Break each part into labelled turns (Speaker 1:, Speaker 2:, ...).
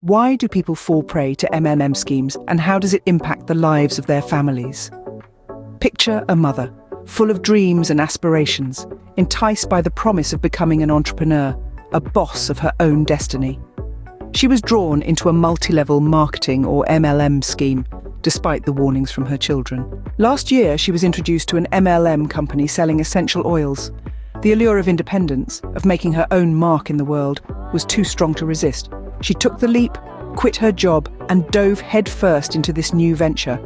Speaker 1: Why do people fall prey to MLM schemes, and how does it impact the lives of their families? Picture a mother, full of dreams and aspirations, enticed by the promise of becoming an entrepreneur, a boss of her own destiny. She was drawn into a multi-level marketing or MLM scheme, despite the warnings from her children. Last year, she was introduced to an MLM company selling essential oils. The allure of independence, of making her own mark in the world, was too strong to resist. She took the leap, quit her job, and dove headfirst into this new venture.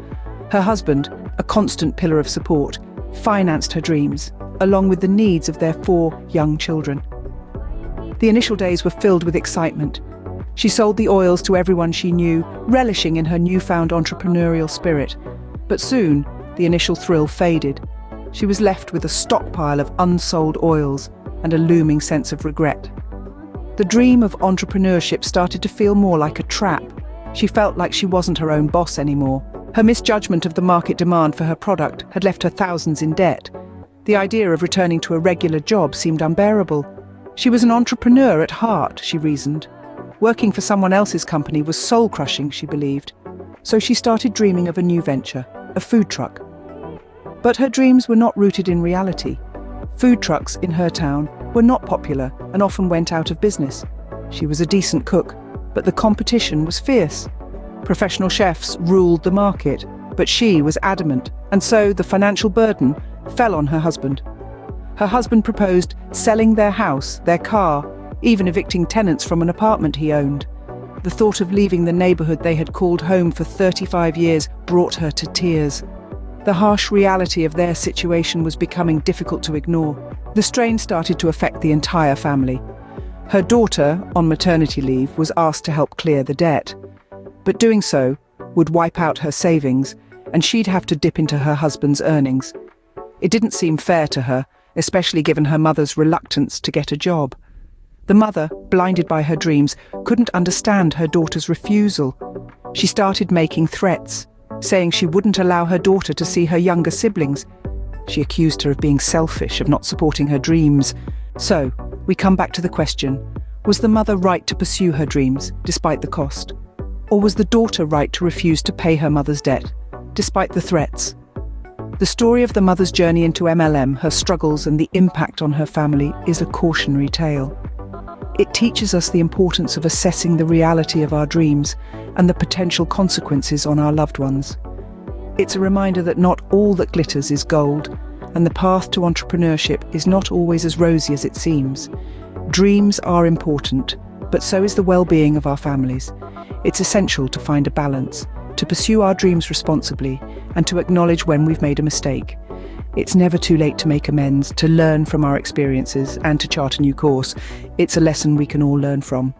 Speaker 1: Her husband, a constant pillar of support, financed her dreams, along with the needs of their 4 young children. The initial days were filled with excitement. She sold the oils to everyone she knew, relishing in her newfound entrepreneurial spirit. But soon, the initial thrill faded. She was left with a stockpile of unsold oils and a looming sense of regret. The dream of entrepreneurship started to feel more like a trap. She felt like she wasn't her own boss anymore. Her misjudgment of the market demand for her product had left her thousands in debt. The idea of returning to a regular job seemed unbearable. She was an entrepreneur at heart, she reasoned. Working for someone else's company was soul-crushing, she believed. So she started dreaming of a new venture, a food truck. But her dreams were not rooted in reality. Food trucks in her town were not popular and often went out of business. She was a decent cook, but the competition was fierce. Professional chefs ruled the market, but she was adamant, and so the financial burden fell on her husband. Her husband proposed selling their house, their car, even evicting tenants from an apartment he owned. The thought of leaving the neighborhood they had called home for 35 years brought her to tears. The harsh reality of their situation was becoming difficult to ignore. The strain started to affect the entire family. Her daughter, on maternity leave, was asked to help clear the debt. But doing so would wipe out her savings, and she'd have to dip into her husband's earnings. It didn't seem fair to her, especially given her mother's reluctance to get a job. The mother, blinded by her dreams, couldn't understand her daughter's refusal. She started making threats, saying she wouldn't allow her daughter to see her younger siblings. She accused her of being selfish, of not supporting her dreams. So, we come back to the question, was the mother right to pursue her dreams, despite the cost? Or was the daughter right to refuse to pay her mother's debt, despite the threats? The story of the mother's journey into MLM, her struggles and the impact on her family is a cautionary tale. It teaches us the importance of assessing the reality of our dreams and the potential consequences on our loved ones. It's a reminder that not all that glitters is gold, and the path to entrepreneurship is not always as rosy as it seems. Dreams are important, but so is the well-being of our families. It's essential to find a balance, to pursue our dreams responsibly, and to acknowledge when we've made a mistake. It's never too late to make amends, to learn from our experiences, and to chart a new course. It's a lesson we can all learn from.